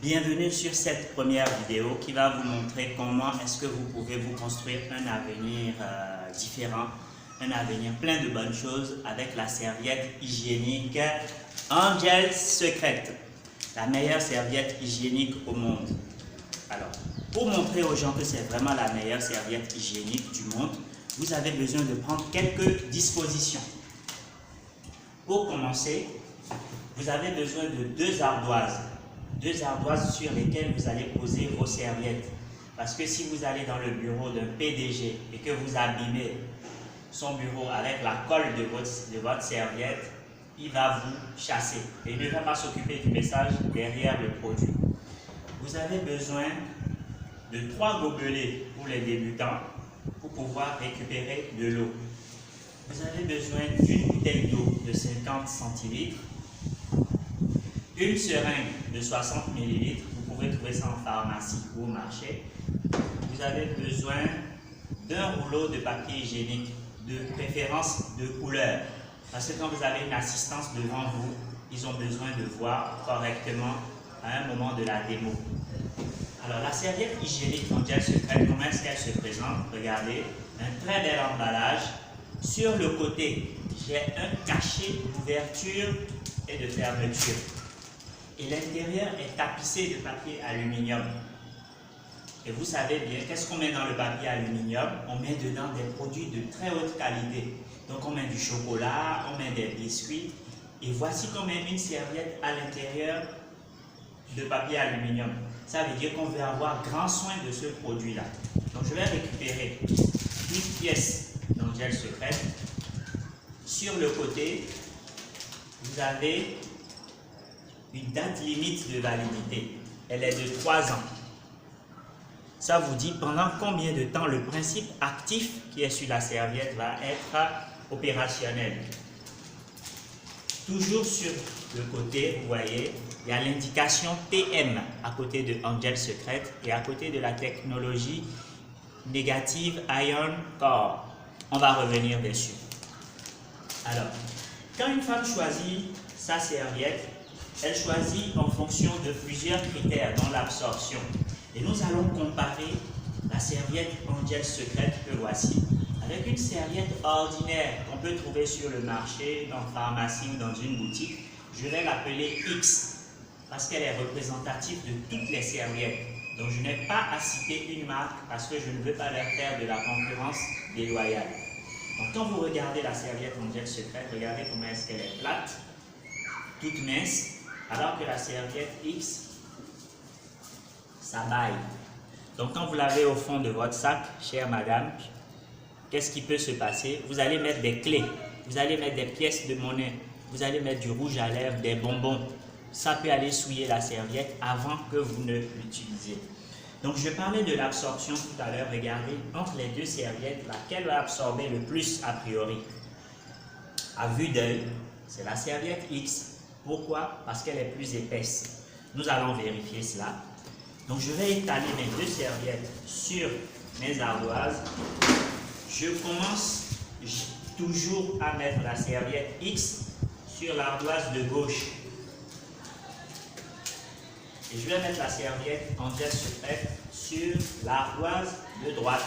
Bienvenue sur cette première vidéo qui va vous montrer comment est-ce que vous pouvez vous construire un avenir différent, un avenir plein de bonnes choses avec la serviette hygiénique Angel Secret, la meilleure serviette hygiénique au monde. Alors, pour montrer aux gens que c'est vraiment la meilleure serviette hygiénique du monde, vous avez besoin de prendre quelques dispositions. Pour commencer, vous avez besoin de deux ardoises sur lesquelles vous allez poser vos serviettes. Parce que si vous allez dans le bureau d'un PDG et que vous abîmez son bureau avec la colle de votre serviette, il va vous chasser et il ne va pas s'occuper du message derrière le produit. Vous avez besoin de 3 gobelets pour les débutants pour pouvoir récupérer de l'eau. Vous avez besoin d'une bouteille d'eau de 50 centilitres, une seringue de 60 ml, vous pouvez trouver ça en pharmacie ou au marché. Vous avez besoin d'un rouleau de papier hygiénique, de préférence de couleur, parce que quand vous avez une assistance devant vous, ils ont besoin de voir correctement à un moment de la démo. Alors la serviette hygiénique Angel Secret, comment est-ce qu'elle se présente? Regardez, un très bel emballage. Sur le côté, j'ai un cachet d'ouverture et de fermeture. Et l'intérieur est tapissé de papier aluminium. Et vous savez bien, qu'est-ce qu'on met dans le papier aluminium? On met dedans des produits de très haute qualité. Donc on met du chocolat, on met des biscuits. Et voici qu'on met une serviette à l'intérieur de papier aluminium. Ça veut dire qu'on veut avoir grand soin de ce produit-là. Donc je vais récupérer une pièce d'Angel Secret. Sur le côté, vous avez une date limite de validité. Elle est de 3 ans. Ça vous dit pendant combien de temps le principe actif qui est sur la serviette va être opérationnel. Toujours sur le côté, vous voyez, il y a l'indication TM à côté de Angel Secret et à côté de la technologie négative Iron Core. On va revenir dessus. Alors, quand une femme choisit sa serviette, elle choisit en fonction de plusieurs critères, dont l'absorption. Et nous allons comparer la serviette Angel Secret que voici avec une serviette ordinaire qu'on peut trouver sur le marché, dans une pharmacie ou dans une boutique. Je vais l'appeler X parce qu'elle est représentative de toutes les serviettes. Donc je n'ai pas à citer une marque parce que je ne veux pas leur faire de la concurrence déloyale. Donc quand vous regardez la serviette Angel Secret, regardez comment est-ce qu'elle est plate, toute mince, alors que la serviette X, ça baille. Donc quand vous l'avez au fond de votre sac, chère madame, qu'est-ce qui peut se passer? Vous allez mettre des clés, vous allez mettre des pièces de monnaie, vous allez mettre du rouge à lèvres, des bonbons. Ça peut aller souiller la serviette avant que vous ne l'utilisiez. Donc je parlais de l'absorption tout à l'heure. Regardez, entre les deux serviettes, laquelle va absorber le plus a priori? À vue d'œil, c'est la serviette X. Pourquoi? Parce qu'elle est plus épaisse. Nous allons vérifier cela. Donc je vais étaler mes deux serviettes sur mes ardoises. Je commence toujours à mettre la serviette X sur l'ardoise de gauche. Et je vais mettre la serviette Angel Secret sur l'ardoise de droite.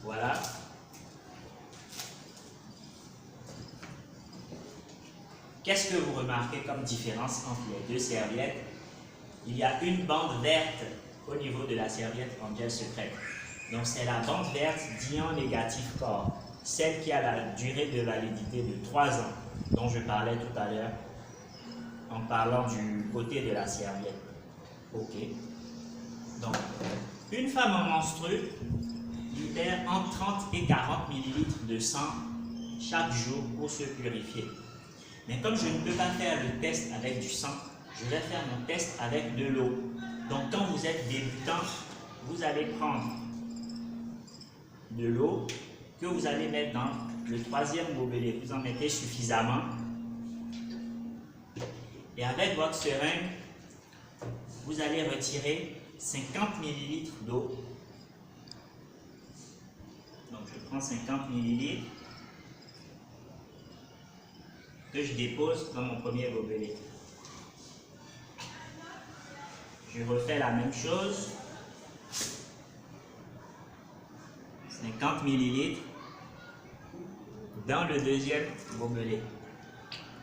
Voilà. Qu'est-ce que vous remarquez comme différence entre les deux serviettes? Il y a une bande verte au niveau de la serviette Angel Secret. Donc c'est la bande verte d'Ion Négatif Core, celle qui a la durée de validité de 3 ans, dont je parlais tout à l'heure en parlant du côté de la serviette. Ok. Donc, une femme en menstrue libère entre 30 et 40 ml de sang chaque jour pour se purifier. Mais comme je ne peux pas faire le test avec du sang, je vais faire mon test avec de l'eau. Donc quand vous êtes débutant, vous allez prendre de l'eau que vous allez mettre dans le 3e gobelet. Vous en mettez suffisamment. Et avec votre seringue, vous allez retirer 50 ml d'eau. Donc je prends 50 ml que je dépose dans mon premier gobelet. Je refais la même chose. 50 ml dans le deuxième gobelet.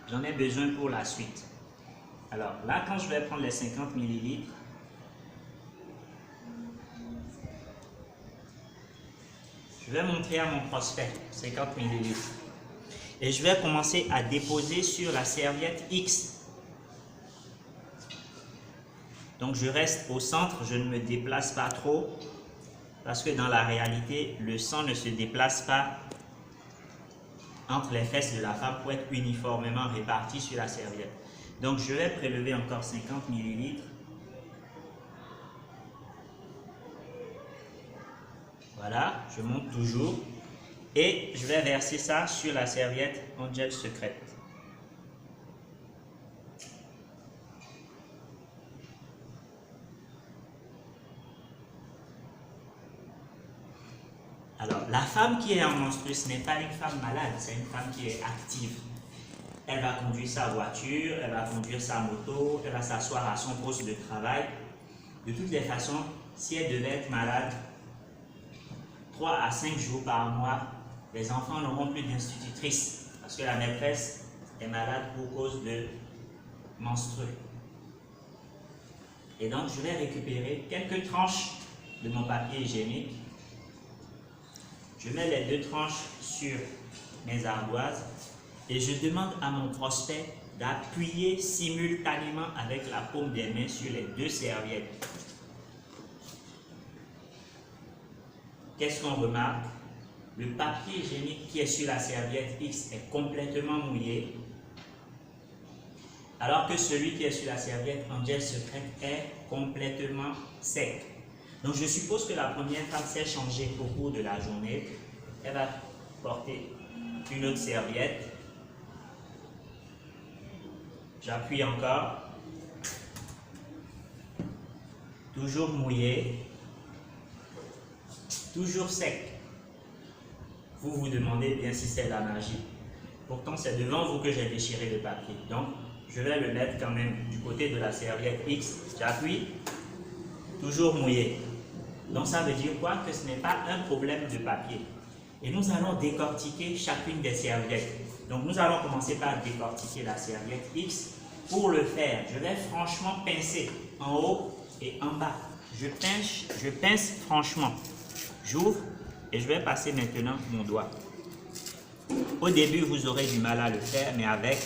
J'en ai besoin pour la suite. Alors là, quand je vais prendre les 50 ml, je vais montrer à mon prospect 50 ml. Et je vais commencer à déposer sur la serviette X. Donc je reste au centre, je ne me déplace pas trop parce que dans la réalité, le sang ne se déplace pas entre les fesses de la femme pour être uniformément réparti sur la serviette. Donc je vais prélever encore 50 ml. Voilà, je monte toujours et je vais verser ça sur la serviette Angel Secret. Alors, la femme qui est en menstruée, ce n'est pas une femme malade, c'est une femme qui est active. Elle va conduire sa voiture, elle va conduire sa moto, elle va s'asseoir à son poste de travail. De toutes les façons, si elle devait être malade, 3 à 5 jours par mois, les enfants n'auront plus d'institutrice parce que la maîtresse est malade pour cause de menstrues. Et donc, je vais récupérer quelques tranches de mon papier hygiénique. Je mets les 2 tranches sur mes ardoises et je demande à mon prospect d'appuyer simultanément avec la paume des mains sur les 2 serviettes. Qu'est-ce qu'on remarque? Le papier hygiénique qui est sur la serviette X est complètement mouillé, alors que celui qui est sur la serviette Angel Secret est complètement sec. Donc je suppose que la première femme s'est changée au cours de la journée. Elle va porter une autre serviette. J'appuie encore. Toujours mouillé. Toujours sec. Vous vous demandez bien si c'est la magie. Pourtant c'est devant vous que j'ai déchiré le papier. Donc je vais le mettre quand même du côté de la serviette X. J'appuie. Toujours mouillé. Donc ça veut dire quoi? Que ce n'est pas un problème de papier. Et nous allons décortiquer chacune des serviettes. Donc nous allons commencer par décortiquer la serviette X. Pour le faire, je vais franchement pincer en haut et en bas. Je pince franchement. J'ouvre et je vais passer maintenant mon doigt. Au début, vous aurez du mal à le faire, mais avec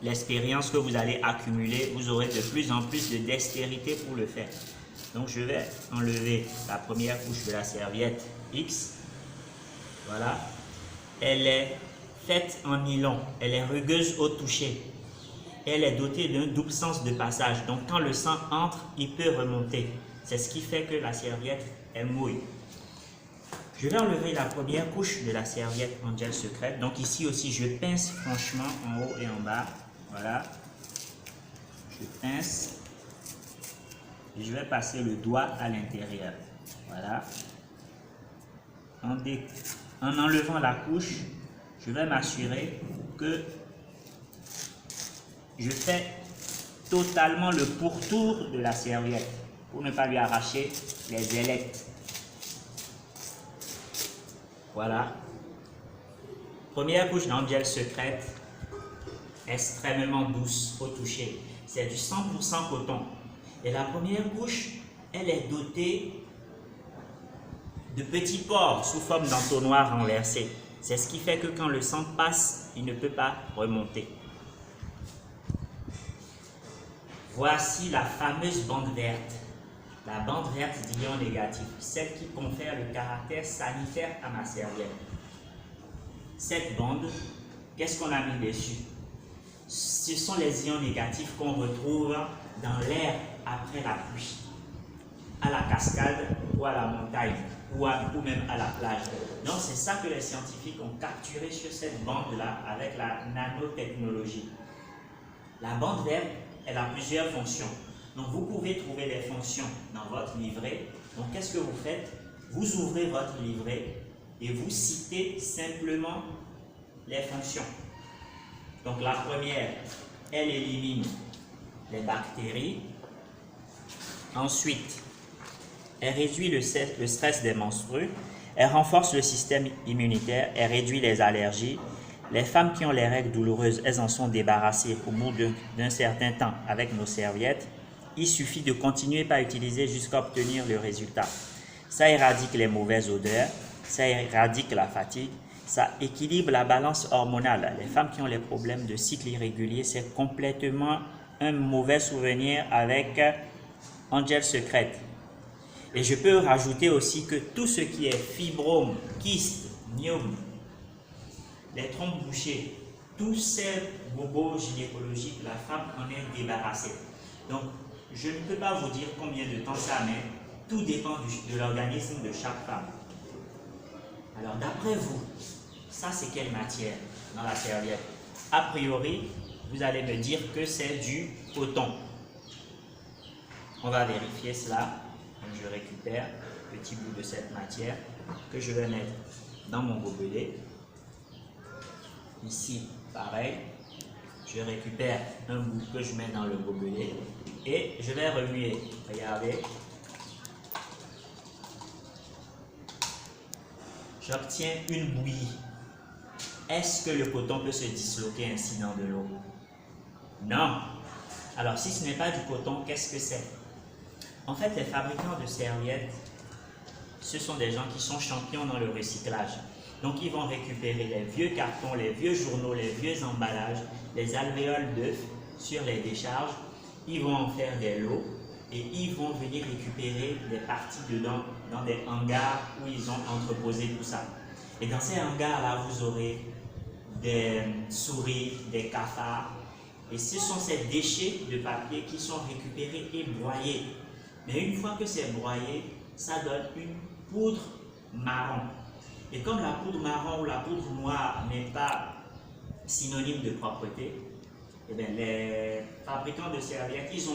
l'expérience que vous allez accumuler, vous aurez de plus en plus de dextérité pour le faire. Donc je vais enlever la première couche de la serviette X. Voilà. Elle est faite en nylon. Elle est rugueuse au toucher. Elle est dotée d'un double sens de passage. Donc quand le sang entre, il peut remonter. C'est ce qui fait que la serviette est mouille. Je vais enlever la première couche de la serviette Angel Secret. Donc ici aussi, je pince franchement en haut et en bas. Voilà. Je pince. Et je vais passer le doigt à l'intérieur. Voilà. En enlevant la couche, je vais m'assurer que je fais totalement le pourtour de la serviette pour ne pas lui arracher les ailettes. Voilà. Première couche d'Angel Secret, extrêmement douce au toucher. C'est du 100% coton. Et la première couche, elle est dotée de petits pores sous forme d'entonnoir renversé. C'est ce qui fait que quand le sang passe, il ne peut pas remonter. Voici la fameuse bande verte. La bande verte d'ion négatif, celle qui confère le caractère sanitaire à ma serviette. Cette bande, qu'est-ce qu'on a mis dessus? Ce sont les ions négatifs qu'on retrouve dans l'air après la pluie, à la cascade ou à la montagne ou même à la plage. Donc c'est ça que les scientifiques ont capturé sur cette bande-là avec la nanotechnologie. La bande verte, elle a plusieurs fonctions. Donc vous pouvez trouver les fonctions dans votre livret. Donc qu'est-ce que vous faites? Vous ouvrez votre livret et vous citez simplement les fonctions. Donc la première, elle élimine les bactéries. Ensuite, elle réduit le stress des menstrues, elle renforce le système immunitaire, elle réduit les allergies. Les femmes qui ont les règles douloureuses, elles en sont débarrassées au bout d'un certain temps avec nos serviettes. Il suffit de continuer par utiliser jusqu'à obtenir le résultat. Ça éradique les mauvaises odeurs, ça éradique la fatigue, ça équilibre la balance hormonale. Les femmes qui ont les problèmes de cycle irrégulier, c'est complètement un mauvais souvenir avec Angel Secret. Et je peux rajouter aussi que tout ce qui est fibrome, kyste, myome, les trompes bouchées, tous ces bobos gynécologiques, la femme en est débarrassée. Donc, je ne peux pas vous dire combien de temps ça met, tout dépend de l'organisme de chaque femme. Alors, d'après vous, ça c'est quelle matière dans la serviette? A priori, vous allez me dire que c'est du coton. On va vérifier cela. Je récupère un petit bout de cette matière que je vais mettre dans mon gobelet. Ici, pareil, je récupère un bout que je mets dans le gobelet et je vais remuer. Regardez. J'obtiens une bouillie. Est-ce que le coton peut se disloquer ainsi dans de l'eau? Non. Alors, si ce n'est pas du coton, qu'est-ce que c'est? En fait, les fabricants de serviettes, ce sont des gens qui sont champions dans le recyclage. Donc, ils vont récupérer les vieux cartons, les vieux journaux, les vieux emballages, les alvéoles d'œufs sur les décharges. Ils vont en faire des lots et ils vont venir récupérer des parties dedans dans des hangars où ils ont entreposé tout ça. Et dans ces hangars-là, vous aurez des souris, des cafards. Et ce sont ces déchets de papier qui sont récupérés et broyés. Mais une fois que c'est broyé, ça donne une poudre marron. Et comme la poudre marron ou la poudre noire n'est pas synonyme de propreté, eh bien, les fabricants de serviettes, ils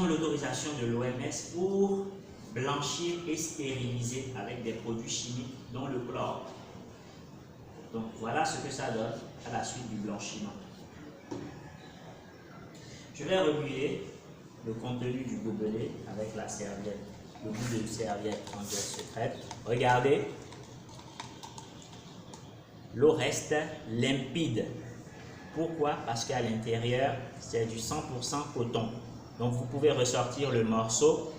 ont l'autorisation de l'OMS pour blanchir et stériliser avec des produits chimiques, dont le chlore. Donc voilà ce que ça donne à la suite du blanchiment. Je vais remuer le contenu du gobelet avec la serviette, le bout de serviette Angel Secret. Regardez, l'eau reste limpide. Pourquoi? Parce qu'à l'intérieur, c'est du 100% coton. Donc vous pouvez ressortir le morceau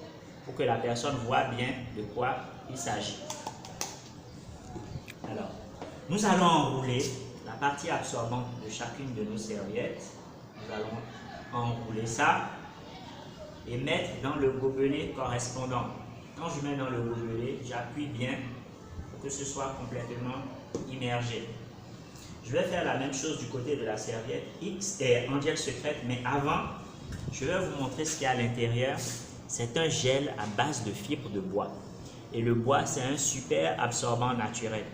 pour que la personne voit bien de quoi il s'agit. Alors, nous allons enrouler la partie absorbante de chacune de nos serviettes. Nous allons enrouler ça et mettre dans le gobelet correspondant. Quand je mets dans le gobelet, j'appuie bien pour que ce soit complètement immergé. Je vais faire la même chose du côté de la serviette X et Angel Secret, mais avant, je vais vous montrer ce qu'il y a à l'intérieur. C'est un gel à base de fibres de bois. Et le bois, c'est un super absorbant naturel.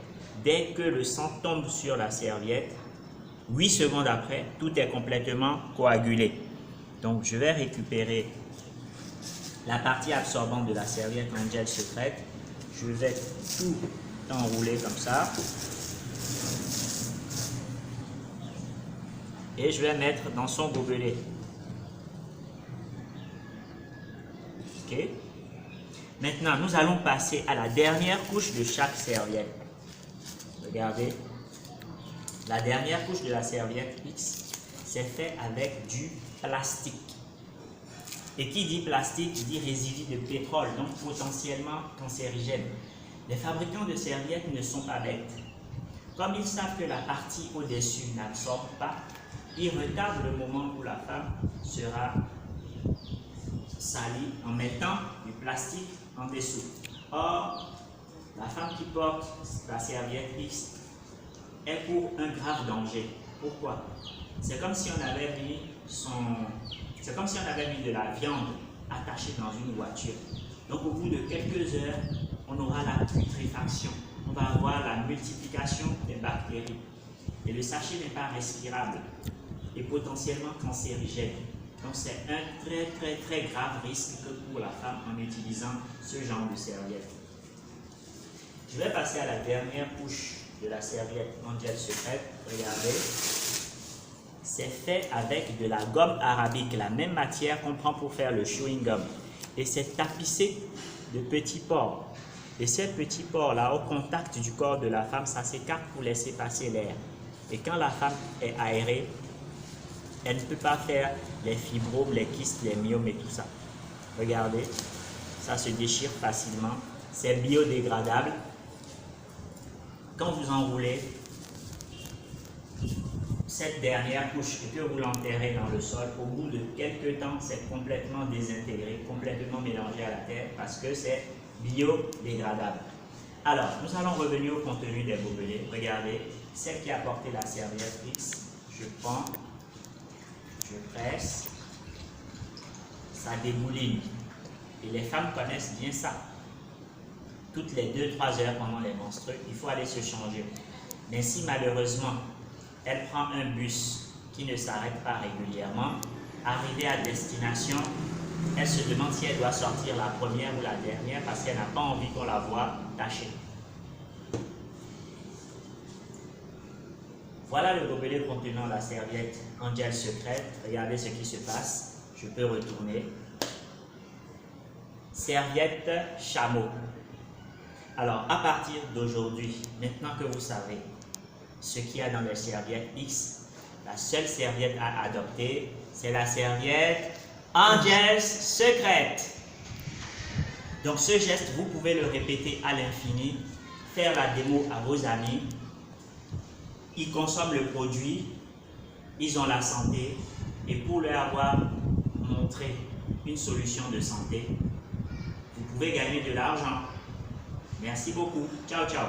Dès que le sang tombe sur la serviette, 8 secondes après, tout est complètement coagulé. Donc, je vais récupérer la partie absorbante de la serviette Angel Secret. Je vais tout enrouler comme ça. Et je vais mettre dans son gobelet. Ok. Maintenant, nous allons passer à la dernière couche de chaque serviette. Regardez. La dernière couche de la serviette X, c'est fait avec du plastique. Et qui dit plastique, dit résidu de pétrole, donc potentiellement cancérigène. Les fabricants de serviettes ne sont pas bêtes. Comme ils savent que la partie au-dessus n'absorbe pas, ils retardent le moment où la femme sera salie en mettant du plastique en dessous. Or, la femme qui porte la serviette X est pour un grave danger. Pourquoi? C'est comme si on avait mis de la viande attachée dans une voiture. Donc au bout de quelques heures, on aura la putréfaction. On va avoir la multiplication des bactéries. Et le sachet n'est pas respirable et potentiellement cancérigène. Donc c'est un très grave risque que pour la femme en utilisant ce genre de serviette. Je vais passer à la dernière couche de la serviette Angel Secret. Regardez. C'est fait avec de la gomme arabique, la même matière qu'on prend pour faire le chewing gum. et c'est tapissé de petits pores. Et ces petits pores-là, au contact du corps de la femme, ça s'écarte pour laisser passer l'air. Et quand la femme est aérée, elle ne peut pas faire les fibromes, les kystes, les myomes et tout ça. Regardez, ça se déchire facilement. C'est biodégradable. Quand vous enroulez cette dernière couche et que vous l'enterrez dans le sol, au bout de quelques temps, c'est complètement désintégré, complètement mélangé à la terre parce que c'est biodégradable. Alors, nous allons revenir au contenu des gobelets. Regardez, celle qui a porté la serviette X, je prends, je presse, ça dégouline. Et les femmes connaissent bien ça. Toutes les 2-3 heures pendant les menstrues, il faut aller se changer. Mais si malheureusement, elle prend un bus qui ne s'arrête pas régulièrement, arrivée à destination, elle se demande si elle doit sortir la première ou la dernière parce qu'elle n'a pas envie qu'on la voie tachée. Voilà le gobelet contenant la serviette en gel secrète. Regardez ce qui se passe. Je peux retourner. Serviette chameau. Alors, à partir d'aujourd'hui, maintenant que vous savez ce qu'il y a dans les serviettes X, la seule serviette à adopter, c'est la serviette Angels secrète. Donc ce geste, vous pouvez le répéter à l'infini, faire la démo à vos amis. Ils consomment le produit, ils ont la santé, et pour leur avoir montré une solution de santé, vous pouvez gagner de l'argent. Merci beaucoup. Ciao, ciao.